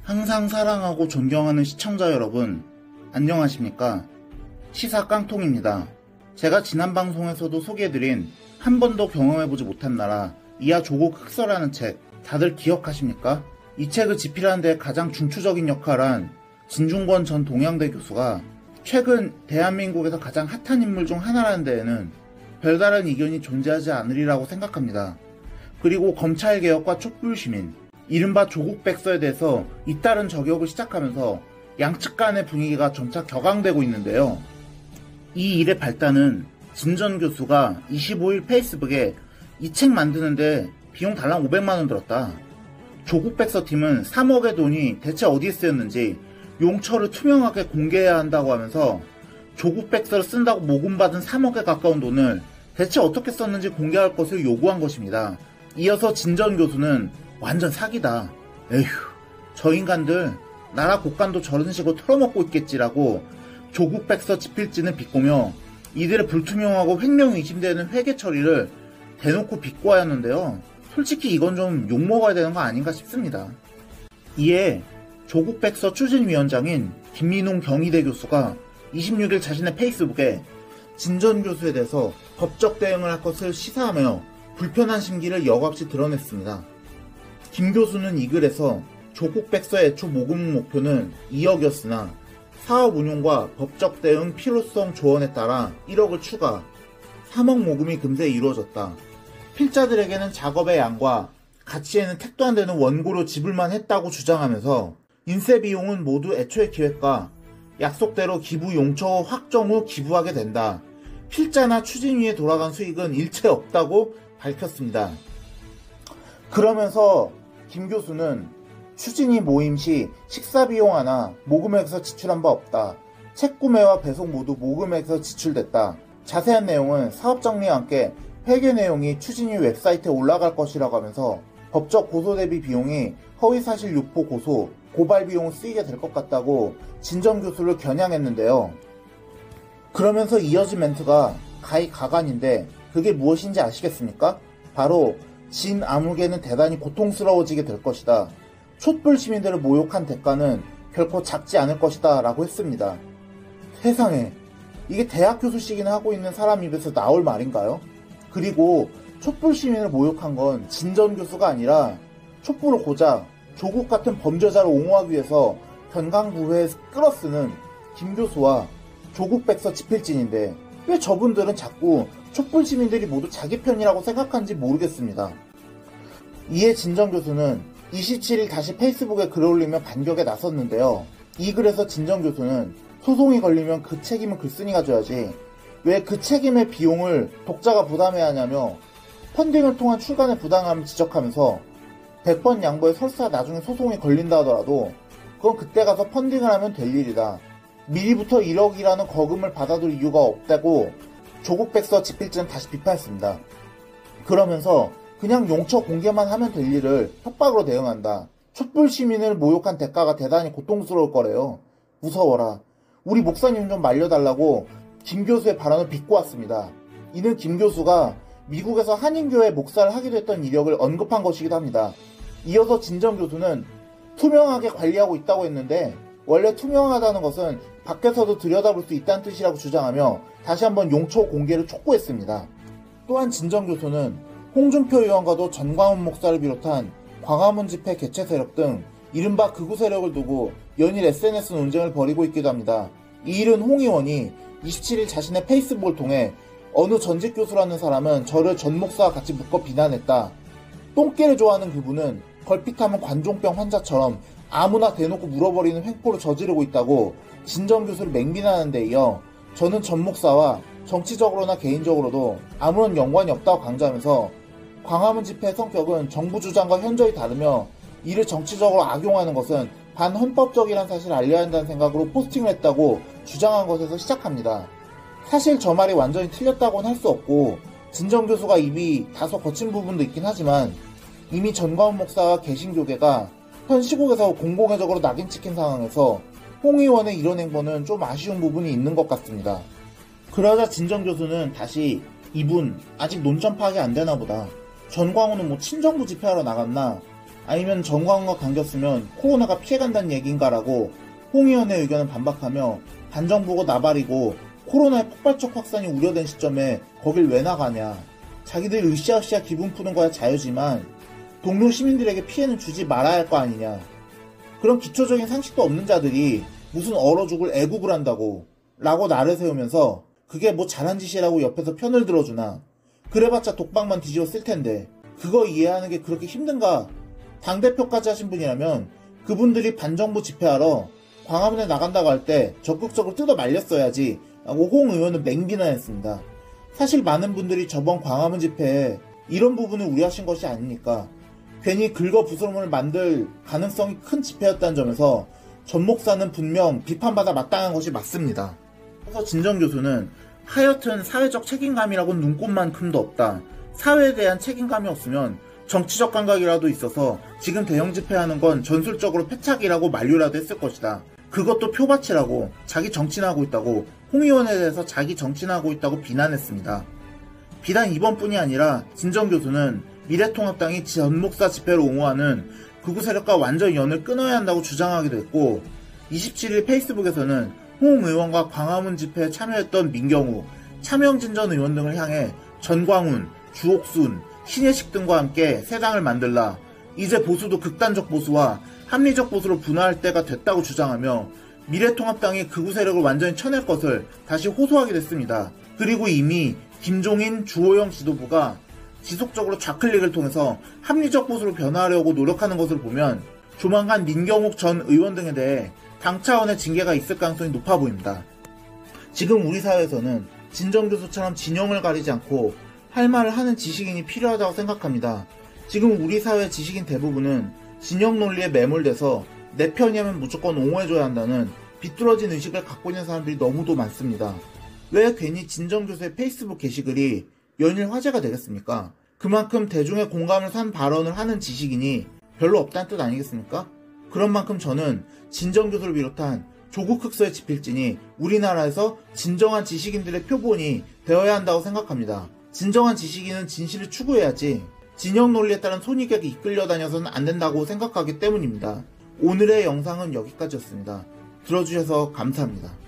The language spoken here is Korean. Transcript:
항상 사랑하고 존경하는 시청자 여러분, 안녕하십니까? 시사 깡통입니다. 제가 지난 방송에서도 소개해드린 한 번도 경험해보지 못한 나라, 이하 조국 흑서라는 책, 다들 기억하십니까? 이 책을 집필하는 데 가장 중추적인 역할을 한 진중권 전 동양대 교수가 최근 대한민국에서 가장 핫한 인물 중 하나라는 데에는 별다른 이견이 존재하지 않으리라고 생각합니다. 그리고 검찰개혁과 촛불시민, 이른바 조국 백서에 대해서 잇따른 저격을 시작하면서 양측 간의 분위기가 점차 격앙되고 있는데요. 이 일의 발단은 진 전 교수가 25일 페이스북에 이 책 만드는데 비용 달랑 500만원 들었다. 조국 백서 팀은 3억의 돈이 대체 어디에 쓰였는지 용처를 투명하게 공개해야 한다고 하면서 조국 백서를 쓴다고 모금받은 3억에 가까운 돈을 대체 어떻게 썼는지 공개할 것을 요구한 것입니다. 이어서 진 전 교수는 완전 사기다. 에휴, 저 인간들 나라 곳간도 저런 식으로 털어먹고 있겠지라고 조국 백서 집필진을 비꼬며 이들의 불투명하고 횡령 의심되는 회계 처리를 대놓고 비꼬하였는데요. 솔직히 이건 좀 욕먹어야 되는 거 아닌가 싶습니다. 이에 조국 백서 추진위원장인 김민웅 경희대 교수가 26일 자신의 페이스북에 진 전 교수에 대해서 법적 대응을 할 것을 시사하며 불편한 심기를 여과없이 드러냈습니다. 김 교수는 이 글에서 조국 백서의 애초 모금 목표는 2억이었으나 사업 운용과 법적 대응 필요성 조언에 따라 1억을 추가, 3억 모금이 금세 이루어졌다. 필자들에게는 작업의 양과 가치에는 택도 안 되는 원고료 지불만 했다고 주장하면서 인쇄 비용은 모두 애초의 기획과 약속대로 기부 용처 확정 후 기부하게 된다. 필자나 추진위에 돌아간 수익은 일체 없다고 밝혔습니다. 그러면서 김 교수는 추진위 모임 시 식사 비용 하나 모금액에서 지출한 바 없다. 책 구매와 배송 모두 모금액에서 지출됐다. 자세한 내용은 사업 정리와 함께 회계 내용이 추진위 웹사이트에 올라갈 것이라고 하면서 법적 고소 대비 비용이 허위사실 유포 고소, 고발 비용을 쓰이게 될 것 같다고 진 전 교수를 겨냥했는데요. 그러면서 이어진 멘트가 가히 가관인데 그게 무엇인지 아시겠습니까? 바로 진 아무개는 대단히 고통스러워지게 될 것이다. 촛불 시민들을 모욕한 대가는 결코 작지 않을 것이다 라고 했습니다. 세상에, 이게 대학 교수식이나 하고 있는 사람 입에서 나올 말인가요? 그리고 촛불 시민을 모욕한 건 진 전 교수가 아니라 촛불을 고작 조국 같은 범죄자를 옹호하기 위해서 변강부회에 끌어쓰는 김 교수와 조국 백서 집필진인데 왜 저분들은 자꾸 촛불 시민들이 모두 자기 편이라고 생각하는지 모르겠습니다. 이에 진 전 교수는 27일 다시 페이스북에 글을 올리며 반격에 나섰는데요. 이 글에서 진 전 교수는 소송이 걸리면 그 책임은 글쓴이가 져야지 왜 그 책임의 비용을 독자가 부담해야 하냐며 펀딩을 통한 출간의 부당함을 지적하면서 100번 양보해 설사 나중에 소송이 걸린다 하더라도 그건 그때 가서 펀딩을 하면 될 일이다. 미리부터 1억이라는 거금을 받아둘 이유가 없다고 조국 백서 집필진은 다시 비판했습니다. 그러면서 그냥 용처 공개만 하면 될 일을 협박으로 대응한다. 촛불 시민을 모욕한 대가가 대단히 고통스러울 거래요. 무서워라. 우리 목사님 좀 말려달라고 김 교수의 발언을 비꼬았습니다. 이는 김 교수가 미국에서 한인교회 목사를 하기도 했던 이력을 언급한 것이기도 합니다. 이어서 진 전 교수는 투명하게 관리하고 있다고 했는데 원래 투명하다는 것은 밖에서도 들여다볼 수 있다는 뜻이라고 주장하며 다시 한번 용처 공개를 촉구했습니다. 또한 진 전 교수는 홍준표 의원과도 전광훈 목사를 비롯한 광화문 집회 개최 세력 등 이른바 극우 세력을 두고 연일 SNS 논쟁을 벌이고 있기도 합니다. 이 일은 홍 의원이 27일 자신의 페이스북을 통해 어느 전직 교수라는 사람은 저를 전 목사와 같이 묶어 비난했다. 똥개를 좋아하는 그분은 걸핏하면 관종병 환자처럼 아무나 대놓고 물어버리는 횡포를 저지르고 있다고 진 전 교수를 맹비난하는 데 이어 저는 전 목사와 정치적으로나 개인적으로도 아무런 연관이 없다고 강조하면서 광화문 집회의 성격은 정부 주장과 현저히 다르며 이를 정치적으로 악용하는 것은 반헌법적이라는 사실을 알려야 한다는 생각으로 포스팅을 했다고 주장한 것에서 시작합니다. 사실 저 말이 완전히 틀렸다고는 할 수 없고 진 전 교수가 입이 다소 거친 부분도 있긴 하지만 이미 전광훈 목사와 개신교계가 현 시국에서 공공의적으로 낙인 찍힌 상황에서 홍 의원의 이런 행보는 좀 아쉬운 부분이 있는 것 같습니다. 그러자 진 전 교수는 다시 이분 아직 논점 파악이 안 되나 보다. 전광훈은 뭐 친정부 집회하러 나갔나? 아니면 정광훈과 강겼으면 코로나가 피해간다는 얘기인가라고 홍 의원의 의견을 반박하며 반정부고 나발이고 코로나의 폭발적 확산이 우려된 시점에 거길 왜 나가냐. 자기들 으쌰으쌰 기분 푸는 거야 자유지만 동료 시민들에게 피해는 주지 말아야 할 거 아니냐. 그런 기초적인 상식도 없는 자들이 무슨 얼어 죽을 애국을 한다고 라고 나를 세우면서 그게 뭐 잘한 짓이라고 옆에서 편을 들어주나. 그래봤자 독박만 뒤집어 쓸 텐데 그거 이해하는 게 그렇게 힘든가. 당대표까지 하신 분이라면 그분들이 반정부 집회하러 광화문에 나간다고 할 때 적극적으로 뜯어 말렸어야지 라고 홍 의원은 맹비난했습니다. 사실 많은 분들이 저번 광화문 집회에 이런 부분을 우려하신 것이 아닙니까? 괜히 긁어부스럼을 만들 가능성이 큰 집회였다는 점에서 전 목사는 분명 비판받아 마땅한 것이 맞습니다. 그래서 진정 교수는 하여튼 사회적 책임감이라고는 눈꼽만큼도 없다. 사회에 대한 책임감이 없으면 정치적 감각이라도 있어서 지금 대형 집회하는 건 전술적으로 패착이라고 만류라도 했을 것이다. 그것도 표밭이라고 자기 정치하고 있다고 홍 의원에 대해서 자기 정치하고 있다고 비난했습니다. 비단 이번뿐이 아니라 진정 교수는 미래통합당이 전 목사 집회를 옹호하는 극우 세력과 완전히 연을 끊어야 한다고 주장하기도 했고 27일 페이스북에서는 홍 의원과 광화문 집회에 참여했던 민경우, 차명진 전 의원 등을 향해 전광훈, 주옥순, 신혜식 등과 함께 새 당을 만들라. 이제 보수도 극단적 보수와 합리적 보수로 분화할 때가 됐다고 주장하며 미래통합당이 극우 세력을 완전히 쳐낼 것을 다시 호소하게 됐습니다. 그리고 이미 김종인, 주호영 지도부가 지속적으로 좌클릭을 통해서 합리적 보수로 변화하려고 노력하는 것을 보면 조만간 민경욱 전 의원 등에 대해 당 차원의 징계가 있을 가능성이 높아 보입니다. 지금 우리 사회에서는 진정 교수처럼 진영을 가리지 않고 할 말을 하는 지식인이 필요하다고 생각합니다. 지금 우리 사회 지식인 대부분은 진영 논리에 매몰돼서 내 편이면 무조건 옹호해줘야 한다는 비뚤어진 의식을 갖고 있는 사람들이 너무도 많습니다. 왜 괜히 진정 교수의 페이스북 게시글이 연일 화제가 되겠습니까? 그만큼 대중의 공감을 산 발언을 하는 지식인이 별로 없다는 뜻 아니겠습니까? 그런 만큼 저는 진정 교수를 비롯한 조국 흑서의 지필진이 우리나라에서 진정한 지식인들의 표본이 되어야 한다고 생각합니다. 진정한 지식인은 진실을 추구해야지 진영 논리에 따른 손익에게 이끌려 다녀서는 안 된다고 생각하기 때문입니다. 오늘의 영상은 여기까지였습니다. 들어주셔서 감사합니다.